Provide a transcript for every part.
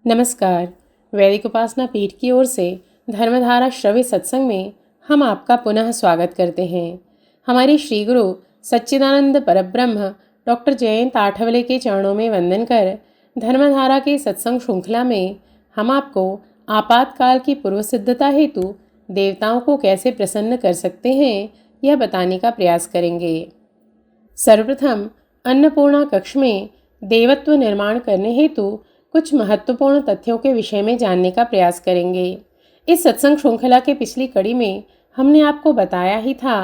नमस्कार। वैदिक उपासना पीठ की ओर से धर्मधारा श्रव्य सत्संग में हम आपका पुनः स्वागत करते हैं। हमारे श्री गुरु सच्चिदानंद परब्रह्म डॉक्टर जयंत आठवले के चरणों में वंदन कर धर्मधारा के सत्संग श्रृंखला में हम आपको आपातकाल की पूर्व सिद्धता हेतु देवताओं को कैसे प्रसन्न कर सकते हैं यह बताने का प्रयास करेंगे। सर्वप्रथम अन्नपूर्णा कक्ष में देवत्व निर्माण करने हेतु कुछ महत्वपूर्ण तथ्यों के विषय में जानने का प्रयास करेंगे। इस सत्संग श्रृंखला के पिछली कड़ी में हमने आपको बताया ही था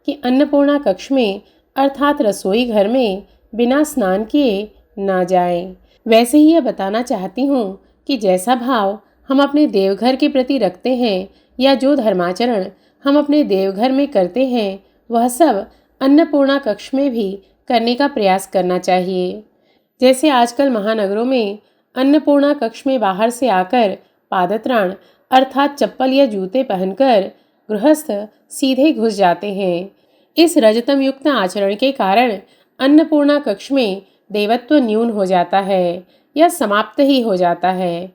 कि अन्नपूर्णा कक्ष में अर्थात रसोई घर में बिना स्नान किए ना जाएं। वैसे ही यह बताना चाहती हूँ कि जैसा भाव हम अपने देवघर के प्रति रखते हैं या जो धर्माचरण हम अपने देवघर में करते हैं वह सब अन्नपूर्णा कक्ष में भी करने का प्रयास करना चाहिए। जैसे आजकल महानगरों में अन्नपूर्णा कक्ष में बाहर से आकर पादत्राण अर्थात चप्पल या जूते पहनकर गृहस्थ सीधे घुस जाते हैं। इस रजतम युक्त आचरण के कारण अन्नपूर्णा कक्ष में देवत्व न्यून हो जाता है या समाप्त ही हो जाता है।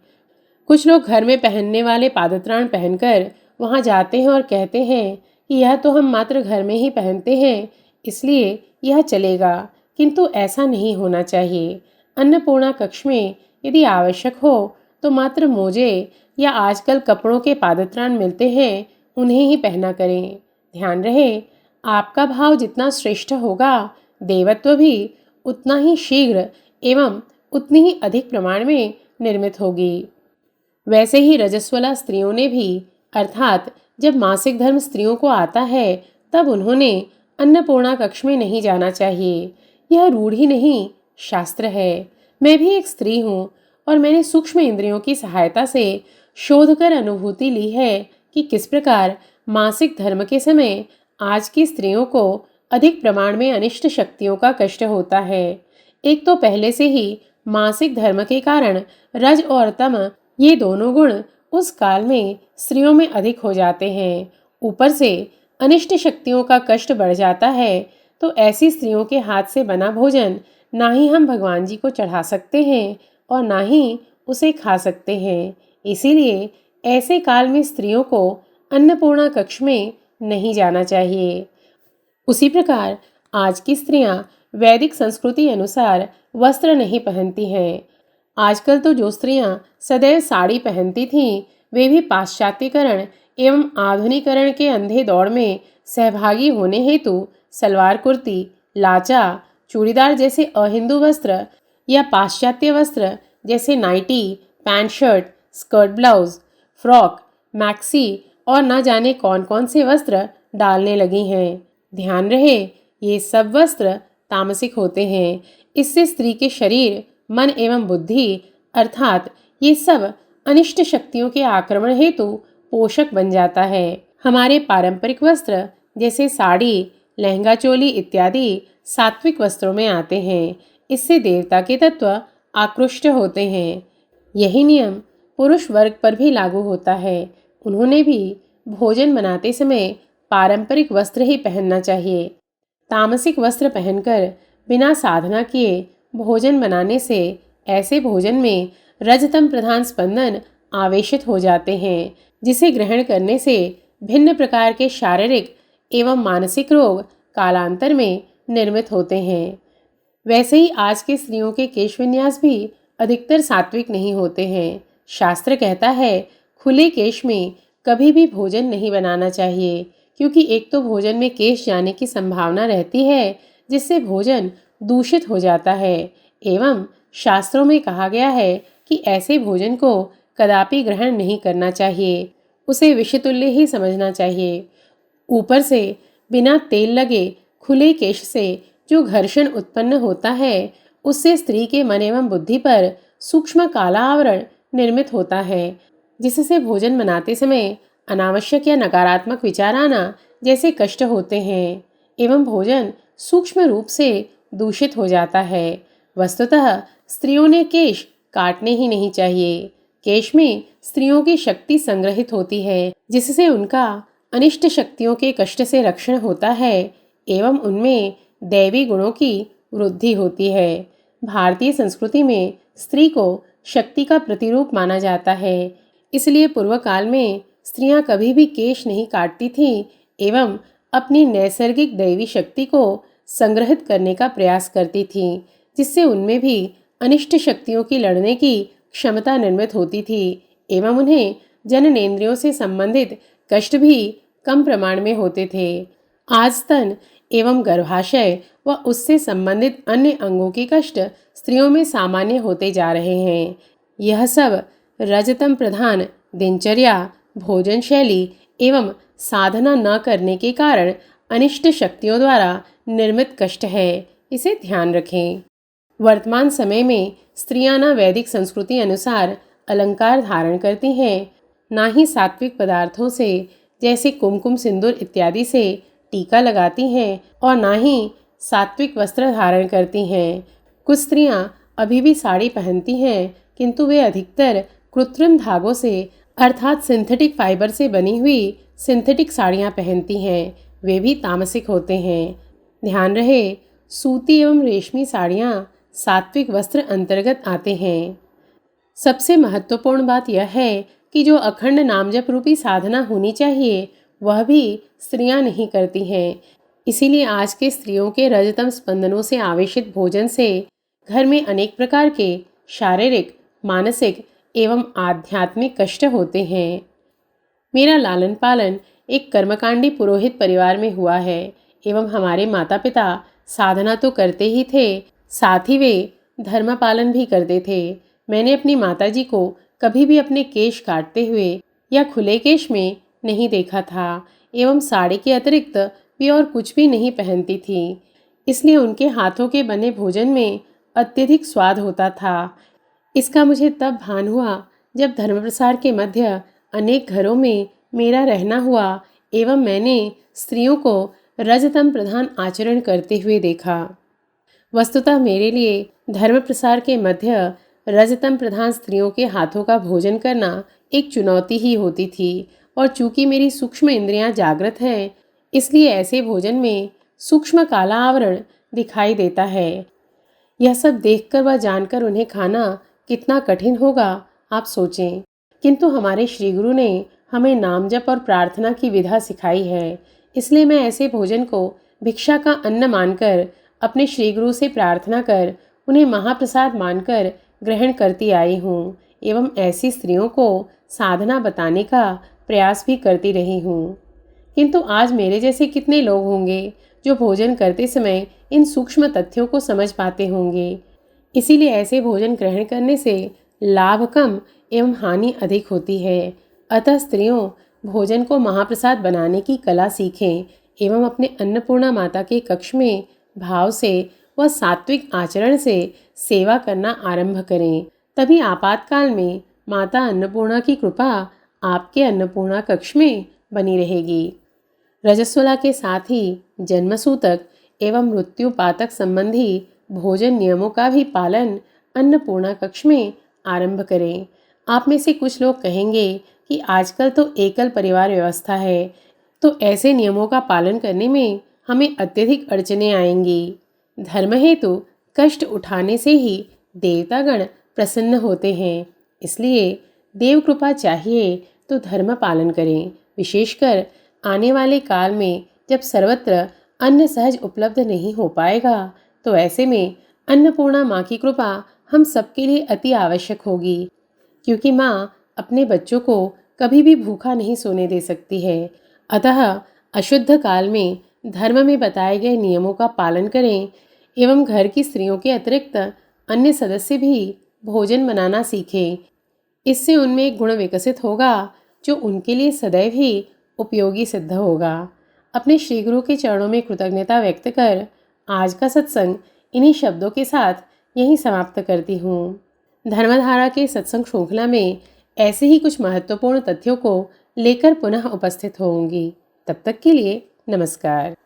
कुछ लोग घर में पहनने वाले पादत्राण पहनकर वहां जाते हैं और कहते हैं कि यह तो हम मात्र घर में ही पहनते हैं, इसलिए यह चलेगा, किंतु ऐसा नहीं होना चाहिए। अन्नपूर्णा कक्ष में यदि आवश्यक हो तो मात्र मोजे या आजकल कपड़ों के पादत्राण मिलते हैं उन्हें ही पहना करें। ध्यान रहे, आपका भाव जितना श्रेष्ठ होगा देवत्व भी उतना ही शीघ्र एवं उतनी ही अधिक प्रमाण में निर्मित होगी। वैसे ही रजस्वला स्त्रियों ने भी अर्थात जब मासिक धर्म स्त्रियों को आता है तब उन्होंने अन्नपूर्णा कक्ष में नहीं जाना चाहिए। यह रूढ़ी नहीं, शास्त्र है। मैं भी एक स्त्री हूँ और मैंने सूक्ष्म इंद्रियों की सहायता से शोध कर अनुभूति ली है कि किस प्रकार मासिक धर्म के समय आज की स्त्रियों को अधिक प्रमाण में अनिष्ट शक्तियों का कष्ट होता है। एक तो पहले से ही मासिक धर्म के कारण रज और तम ये दोनों गुण उस काल में स्त्रियों में अधिक हो जाते हैं। ऊपर से अनिष्ट शक्तियों का कष्ट बढ़ जाता है, तो ऐसी स्त्रियों के हाथ से बना भोजन ना ही हम भगवान जी को चढ़ा सकते हैं और ना ही उसे खा सकते हैं। इसीलिए ऐसे काल में स्त्रियों को अन्नपूर्णा कक्ष में नहीं जाना चाहिए। उसी प्रकार आज की स्त्रियां वैदिक संस्कृति अनुसार वस्त्र नहीं पहनती हैं। आजकल तो जो स्त्रियां सदैव साड़ी पहनती थीं वे भी पाश्चात्यकरण एवं आधुनिकरण के अंधे दौड़ में सहभागी होने हेतु सलवार कुर्ती, लाचा, चूड़ीदार जैसे अहिंदू वस्त्र या पाश्चात्य वस्त्र जैसे nightie, pant shirt, skirt blouse, frock, maxi और न जाने कौन कौन से वस्त्र डालने लगी हैं। ध्यान रहे, ये सब वस्त्र तामसिक होते हैं। इससे स्त्री के शरीर, मन एवं बुद्धि अर्थात ये सब अनिष्ट शक्तियों के आक्रमण हेतु पोषक बन जाता है। हमारे पारंपरिक वस्त्र जैसे साड़ी, लहंगा चोली इत्यादि सात्विक वस्त्रों में आते हैं। इससे देवता के तत्व आकृष्ट होते हैं। यही नियम पुरुष वर्ग पर भी लागू होता है। उन्होंने भी भोजन बनाते समय पारंपरिक वस्त्र ही पहनना चाहिए। तामसिक वस्त्र पहनकर बिना साधना किए भोजन बनाने से ऐसे भोजन में रजतम प्रधान स्पंदन आवेशित हो जाते हैं, जिसे ग्रहण करने से भिन्न प्रकार के शारीरिक एवं मानसिक रोग कालांतर में निर्मित होते हैं। वैसे ही आज के स्त्रियों के केश विन्यास भी अधिकतर सात्विक नहीं होते हैं। शास्त्र कहता है खुले केश में कभी भी भोजन नहीं बनाना चाहिए, क्योंकि एक तो भोजन में केश जाने की संभावना रहती है जिससे भोजन दूषित हो जाता है, एवं शास्त्रों में कहा गया है कि ऐसे भोजन को कदापि ग्रहण नहीं करना चाहिए, उसे विषतुल्य ही समझना चाहिए। ऊपर से बिना तेल लगे खुले केश से जो घर्षण उत्पन्न होता है उससे स्त्री के मन एवं बुद्धि पर सूक्ष्म काला आवरण निर्मित होता है, जिससे भोजन बनाते समय अनावश्यक या नकारात्मक विचार आना जैसे कष्ट होते हैं एवं भोजन सूक्ष्म रूप से दूषित हो जाता है। वस्तुतः स्त्रियों ने केश काटने ही नहीं चाहिए। केश में स्त्रियों की शक्ति संग्रहित होती है, जिससे उनका अनिष्ट शक्तियों के कष्ट से रक्षण होता है एवं उनमें दैवी गुणों की वृद्धि होती है। भारतीय संस्कृति में स्त्री को शक्ति का प्रतिरूप माना जाता है। इसलिए पूर्व काल में स्त्रियां कभी भी केश नहीं काटती थीं एवं अपनी नैसर्गिक दैवी शक्ति को संग्रहित करने का प्रयास करती थीं, जिससे उनमें भी अनिष्ट शक्तियों की लड़ने की क्षमता निर्मित होती थी एवं उन्हें जननेंद्रियों से संबंधित कष्ट भी कम प्रमाण में होते थे। आज स्तन एवं गर्भाशय व उससे संबंधित अन्य अंगों के कष्ट स्त्रियों में सामान्य होते जा रहे हैं। यह सब रजतम प्रधान दिनचर्या, भोजन शैली एवं साधना न करने के कारण अनिष्ट शक्तियों द्वारा निर्मित कष्ट है। इसे ध्यान रखें। वर्तमान समय में स्त्रियां न वैदिक संस्कृति अनुसार अलंकार धारण करती हैं, ना ही सात्विक पदार्थों से जैसे कुमकुम, सिंदूर इत्यादि से टीका लगाती हैं और ना ही सात्विक वस्त्र धारण करती हैं। कुछ स्त्रियां अभी भी साड़ी पहनती हैं, किंतु वे अधिकतर कृत्रिम धागों से अर्थात सिंथेटिक फाइबर से बनी हुई सिंथेटिक साड़ियां पहनती हैं। वे भी तामसिक होते हैं। ध्यान रहे, सूती एवं रेशमी साड़ियां सात्विक वस्त्र अंतर्गत आते हैं। सबसे महत्वपूर्ण बात यह है कि जो अखंड नामजप रूपी साधना होनी चाहिए वह भी स्त्रियां नहीं करती हैं। इसीलिए आज के स्त्रियों के रजतम स्पंदनों से आवेशित भोजन से घर में अनेक प्रकार के शारीरिक, मानसिक एवं आध्यात्मिक कष्ट होते हैं। मेरा लालन पालन एक कर्मकांडी पुरोहित परिवार में हुआ है एवं हमारे माता पिता साधना तो करते ही थे, साथ ही वे धर्म पालन भी करते थे। मैंने अपनी माताजी को कभी भी अपने केश काटते हुए या खुले केश में नहीं देखा था एवं साड़ी के अतिरिक्त वे और कुछ भी नहीं पहनती थी। इसलिए उनके हाथों के बने भोजन में अत्यधिक स्वाद होता था। इसका मुझे तब भान हुआ जब धर्म प्रसार के मध्य अनेक घरों में मेरा रहना हुआ एवं मैंने स्त्रियों को रजतम प्रधान आचरण करते हुए देखा। वस्तुतः मेरे लिए धर्म प्रसार के मध्य रजतम प्रधान स्त्रियों के हाथों का भोजन करना एक चुनौती ही होती थी और चूंकि मेरी सूक्ष्म इंद्रियां जागृत हैं, इसलिए ऐसे भोजन में सूक्ष्म काला आवरण दिखाई देता है। यह सब देखकर व जानकर उन्हें खाना कितना कठिन होगा आप सोचें। किंतु हमारे श्री गुरु ने हमें नाम जप और प्रार्थना की विधा सिखाई है, इसलिए मैं ऐसे भोजन को भिक्षा का अन्न मानकर अपने श्री गुरु से प्रार्थना कर उन्हें महाप्रसाद मानकर ग्रहण करती आई हूँ एवं ऐसी स्त्रियों को साधना बताने का प्रयास भी करती रही हूँ। किंतु आज मेरे जैसे कितने लोग होंगे जो भोजन करते समय इन सूक्ष्म तथ्यों को समझ पाते होंगे। इसीलिए ऐसे भोजन ग्रहण करने से लाभ कम एवं हानि अधिक होती है। अतः स्त्रियों भोजन को महाप्रसाद बनाने की कला सीखें एवं अपने अन्नपूर्णा माता के कक्ष में भाव से व सात्विक आचरण से सेवा करना आरंभ करें। तभी आपातकाल में माता अन्नपूर्णा की कृपा आपके अन्नपूर्णा कक्ष में बनी रहेगी। रजस्वला के साथ ही जन्मसूतक एवं मृत्युपातक संबंधी भोजन नियमों का भी पालन अन्नपूर्णा कक्ष में आरंभ करें। आप में से कुछ लोग कहेंगे कि आजकल तो एकल परिवार व्यवस्था है, तो ऐसे नियमों का पालन करने में हमें अत्यधिक अड़चनें आएंगी। धर्म हेतु कष्ट उठाने से ही देवतागण प्रसन्न होते हैं। इसलिए देव कृपा चाहिए तो धर्म पालन करें। विशेषकर आने वाले काल में जब सर्वत्र अन्न सहज उपलब्ध नहीं हो पाएगा, तो ऐसे में अन्नपूर्णा माँ की कृपा हम सबके लिए अति आवश्यक होगी, क्योंकि माँ अपने बच्चों को कभी भी भूखा नहीं सोने दे सकती है। अतः अशुद्ध काल में धर्म में बताए गए नियमों का पालन करें एवं घर की स्त्रियों के अतिरिक्त अन्य सदस्य भी भोजन बनाना सीखें। इससे उनमें एक गुण विकसित होगा जो उनके लिए सदैव ही उपयोगी सिद्ध होगा। अपने श्री गुरु के चरणों में कृतज्ञता व्यक्त कर आज का सत्संग इन्हीं शब्दों के साथ यहीं समाप्त करती हूँ। धर्मधारा के सत्संग श्रृंखला में ऐसे ही कुछ महत्वपूर्ण तथ्यों को लेकर पुनः उपस्थित होंगी। तब तक के लिए नमस्कार।